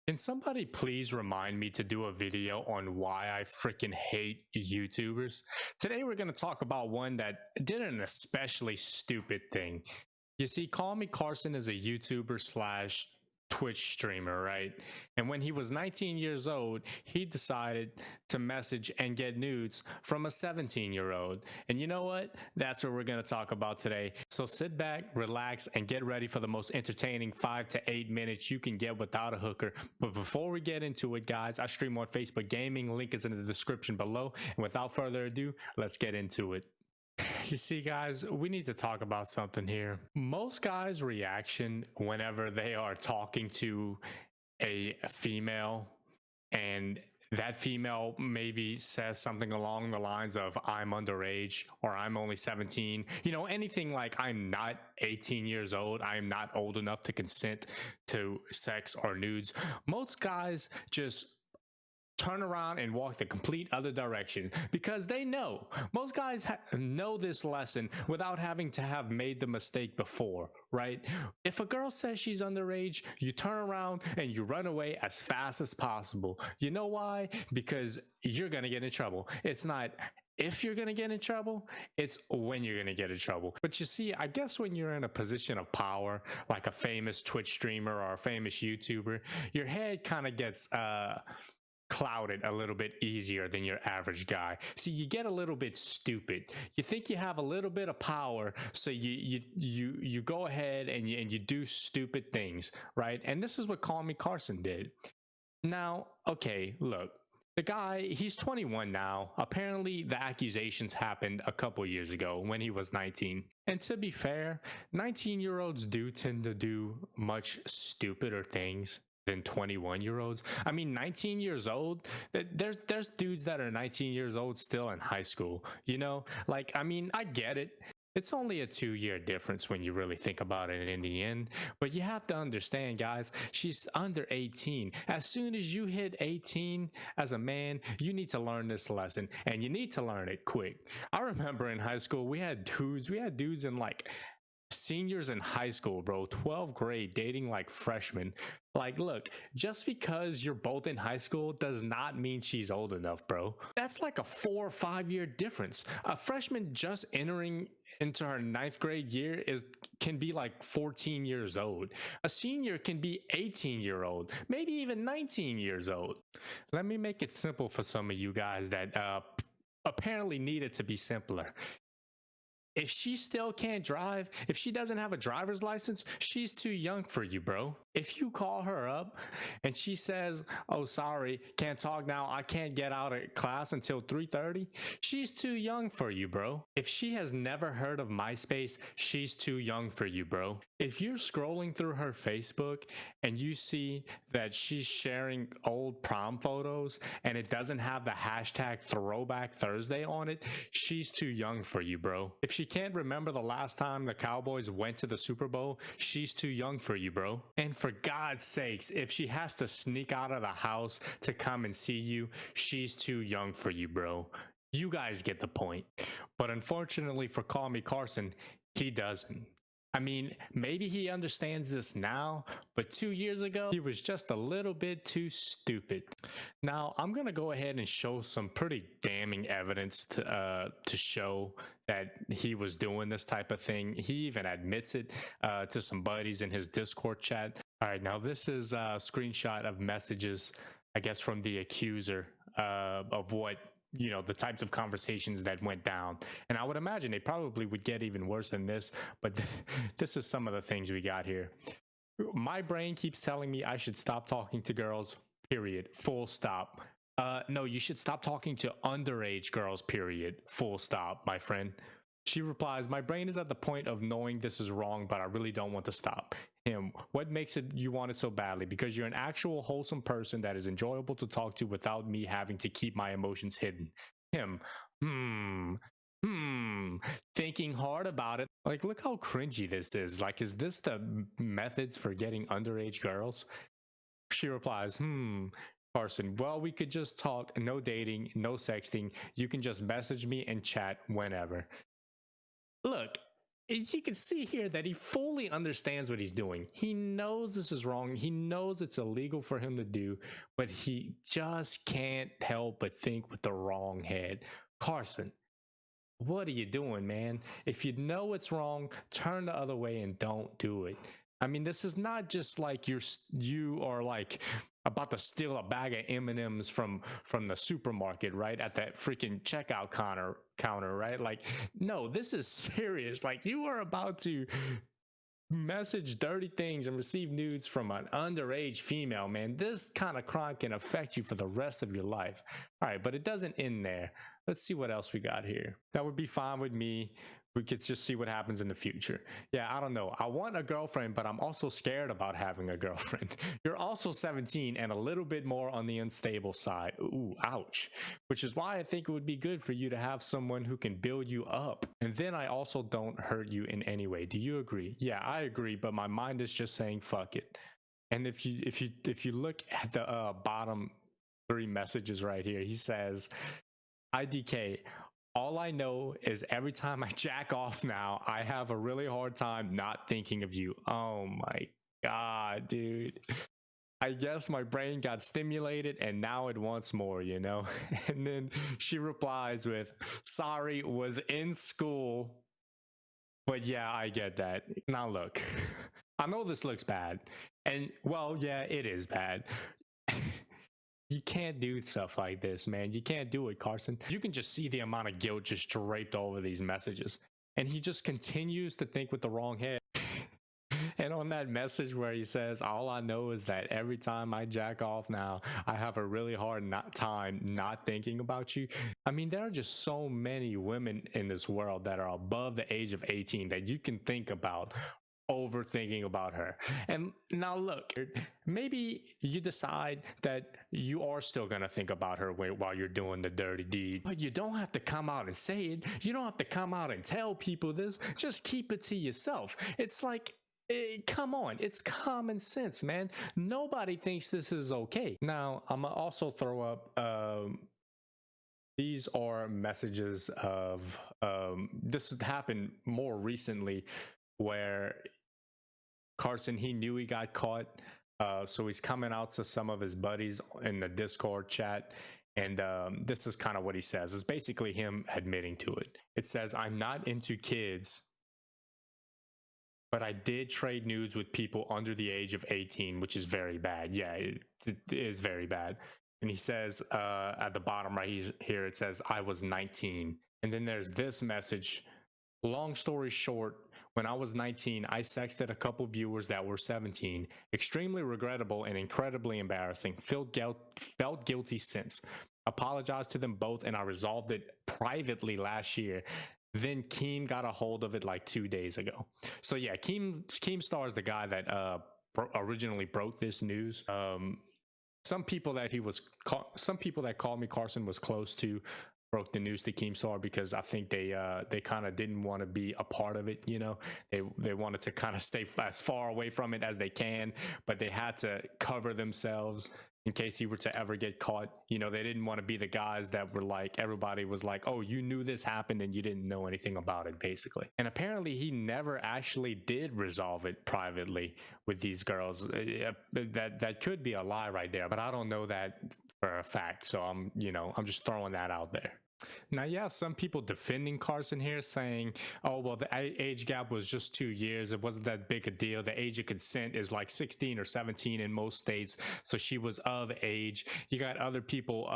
Can somebody please remind me to do a video on why I freaking hate YouTubers? Today we're going to talk about one that did an especially stupid thing. You see, Call Me Carson is a YouTuber slash Twitch streamer, right? And when he was 19 years old, he decided to message and get nudes from a 17-year-old. And you know what? That's what we're going to talk about today. So sit back, relax, and get ready for the most entertaining 5 to 8 minutes you can get without a hooker. But before we get into it, guys, I stream on Facebook Gaming. Link is in the description below. And without further ado, let's get into it. You see, guys, we need to talk about something here. Most guys' reaction whenever they are talking to a female and that female maybe says something along the lines of I'm underage or I'm only 17, you know, anything like I'm not 18 years old, I'm not old enough to consent to sex or nudes. Most guys just turn around and walk the complete other direction because they know. Most guys know this lesson without having to have made the mistake before, right? If a girl says she's underage, you turn around and you run away as fast as possible. You know why? Because you're gonna get in trouble. It's not if you're gonna get in trouble, it's when you're gonna get in trouble. But you see, I guess when you're in a position of power, like a famous Twitch streamer or a famous YouTuber, your head kind of gets clouded a little bit easier than your average guy. See, you get a little bit stupid. You think you have a little bit of power, so you go ahead and you do stupid things, right? And this is what Call Me Carson did. Now, okay, look. The guy, he's 21 now. Apparently, the accusations happened a couple years ago when he was 19. And to be fair, 19-year-olds do tend to do much stupider things than 21-year-olds. I mean, 19 years old, there's dudes that are 19 years old still in high school, you know? Like, I mean, I get it. It's only a 2-year difference when you really think about it in the end. But you have to understand, guys, she's under 18. As soon as you hit 18 as a man, you need to learn this lesson, and you need to learn it quick. I remember in high school, we had dudes in like seniors in high school, bro, 12th grade, dating like freshmen. Like, look, just because you're both in high school does not mean she's old enough, bro. That's like a 4 or 5 year difference. A freshman just entering into her 9th grade year can be like 14 years old. A senior can be 18-year-old, maybe even 19 years old. Let me make it simple for some of you guys that apparently need it to be simpler. If she still can't drive, if she doesn't have a driver's license, she's too young for you, bro. If you call her up and she says, oh, sorry, can't talk now, I can't get out of class until 3:30, she's too young for you, bro. If she has never heard of MySpace, she's too young for you, bro. If you're scrolling through her Facebook and you see that she's sharing old prom photos and it doesn't have the hashtag Throwback Thursday on it, she's too young for you, bro. If she can't remember the last time the Cowboys went to the Super Bowl, she's too young for you, bro. And for God's sakes, if she has to sneak out of the house to come and see you, she's too young for you, bro. You guys get the point. But unfortunately for Call Me Carson, he doesn't. I mean, maybe he understands this now, but 2 years ago, he was just a little bit too stupid. Now, I'm going to go ahead and show some pretty damning evidence to show that he was doing this type of thing. He even admits it to some buddies in his Discord chat. All right, now this is a screenshot of messages, I guess, from the accuser of what, you know, the types of conversations that went down. And I would imagine they probably would get even worse than this, but this is some of the things we got here. My brain keeps telling me I should stop talking to girls, period, full stop. No, you should stop talking to underage girls, period, full stop, my friend. She replies, my brain is at the point of knowing this is wrong, but I really don't want to stop. Him, what makes it you want it so badly? Because you're an actual wholesome person that is enjoyable to talk to without me having to keep my emotions hidden. Him, thinking hard about it. Like, look how cringy this is. Like, is this the methods for getting underage girls? She replies, Carson, well, we could just talk, no dating, no sexting. You can just message me and chat whenever. Look, as you can see here that he fully understands what he's doing. He knows this is wrong. He knows it's illegal for him to do, but he just can't help but think with the wrong head. Carson, what are you doing, man? If you know it's wrong, turn the other way and don't do it. I mean, this is not just like you are like about to steal a bag of M&Ms from the supermarket, right? At that freaking checkout counter, right? Like, no, this is serious. Like, you are about to message dirty things and receive nudes from an underage female, man. This kind of crime can affect you for the rest of your life. All right, but it doesn't end there. Let's see what else we got here. That would be fine with me. We could just see what happens in the future. Yeah, I don't know. I want a girlfriend, but I'm also scared about having a girlfriend. You're also 17 and a little bit more on the unstable side. Ooh, ouch. Which is why I think it would be good for you to have someone who can build you up. And then I also don't hurt you in any way. Do you agree? Yeah, I agree, but my mind is just saying fuck it. And if you look at the bottom 3 messages right here, he says, IDK, all I know is every time I jack off now, I have a really hard time not thinking of you. Oh my God, dude. I guess my brain got stimulated and now it wants more, you know? And then she replies with, sorry, was in school. But yeah, I get that. Now look, I know this looks bad. And well, yeah, it is bad. You can't do stuff like this, man. You can't do it, Carson. You can just see the amount of guilt just draped over these messages. And he just continues to think with the wrong head. And on that message where he says, all I know is that every time I jack off now, I have a really hard time not thinking about you. I mean, there are just so many women in this world that are above the age of 18 that you can think about overthinking about her. And now look, maybe you decide that you are still gonna think about her while you're doing the dirty deed, but you don't have to come out and say it. You don't have to come out and tell people this. Just keep it to yourself. It's like, come on, it's common sense, man. Nobody thinks this is okay. Now I'm gonna also throw up these are messages of this happened more recently, where Carson, he knew he got caught, so he's coming out to some of his buddies in the Discord chat, and this is kind of what he says. It's basically him admitting to it. It says, I'm not into kids, but I did trade nudes with people under the age of 18, which is very bad. Yeah, it is very bad. And he says at the bottom right here, it says, I was 19. And then there's this message. Long story short, when I was 19, I sexted a couple viewers that were 17. Extremely regrettable and incredibly embarrassing. Felt guilty since. Apologized to them both, and I resolved it privately last year. Then Keem got a hold of it like 2 days ago. So yeah, Keemstar is the guy that originally broke this news. Some people that Callmecarson was close to broke the news to Keemstar because I think they kind of didn't want to be a part of it. You know, they wanted to kind of stay as far away from it as they can, but they had to cover themselves in case he were to ever get caught. You know, they didn't want to be the guys that were like, everybody was like, oh, you knew this happened and you didn't know anything about it, basically. And apparently he never actually did resolve it privately with these girls. That could be a lie right there, but I don't know that for a fact. So I'm just throwing that out there. Now you have some people defending Carson here, saying, oh, well, the age gap was just 2 years. It wasn't that big a deal. The age of consent is like 16 or 17 in most states. So she was of age. You got other people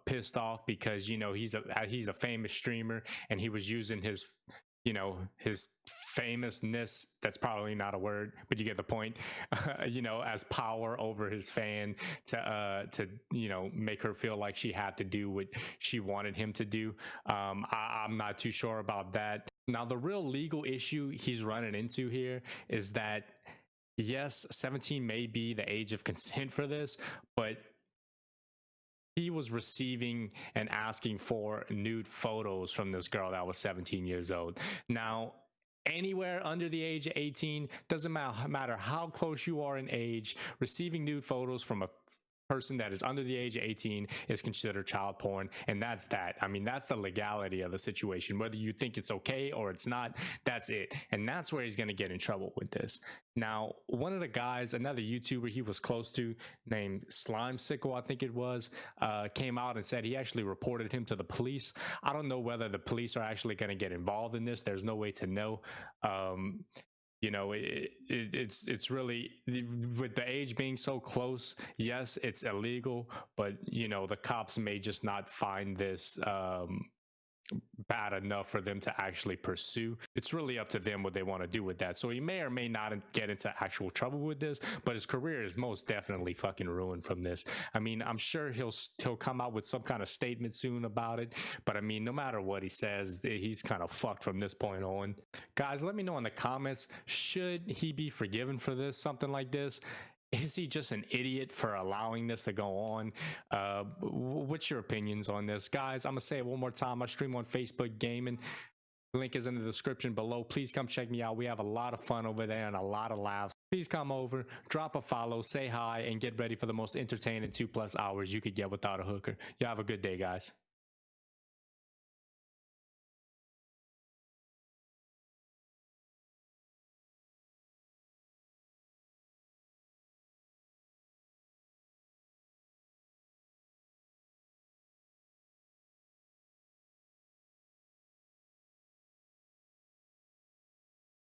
pissed off because, you know, he's a famous streamer and he was using his famousness, that's probably not a word, but you get the point, as power over his fan to make her feel like she had to do what she wanted him to do. I'm not too sure about that. Now, the real legal issue he's running into here is that, yes, 17 may be the age of consent for this, but he was receiving and asking for nude photos from this girl that was 17 years old. Now, anywhere under the age of 18, doesn't matter how close you are in age, receiving nude photos from a person that is under the age of 18 is considered child porn, and that's that. I mean, that's the legality of the situation. Whether you think it's okay or it's not, that's it. And that's where he's going to get in trouble with this. Now, one of the guys, another YouTuber he was close to, named Slime Sickle, I think it was, came out and said he actually reported him to the police. I don't know whether the police are actually going to get involved in this. There's no way to know. You know, it's really, with the age being so close, yes, it's illegal, but you know, the cops may just not find this bad enough for them to actually pursue. It's really up to them what they want to do with that. So he may or may not get into actual trouble with this, but his career is most definitely fucking ruined from this. I mean, I'm sure he'll come out with some kind of statement soon about it, but I mean, no matter what he says, he's kind of fucked from this point on. Guys, let me know in the comments, should he be forgiven for this, something like this? Is he just an idiot for allowing this to go on? What's your opinions on this? Guys, I'm going to say it one more time. I stream on Facebook Gaming. Link is in the description below. Please come check me out. We have a lot of fun over there and a lot of laughs. Please come over, drop a follow, say hi, and get ready for the most entertaining 2+ hours you could get without a hooker. You have a good day, guys.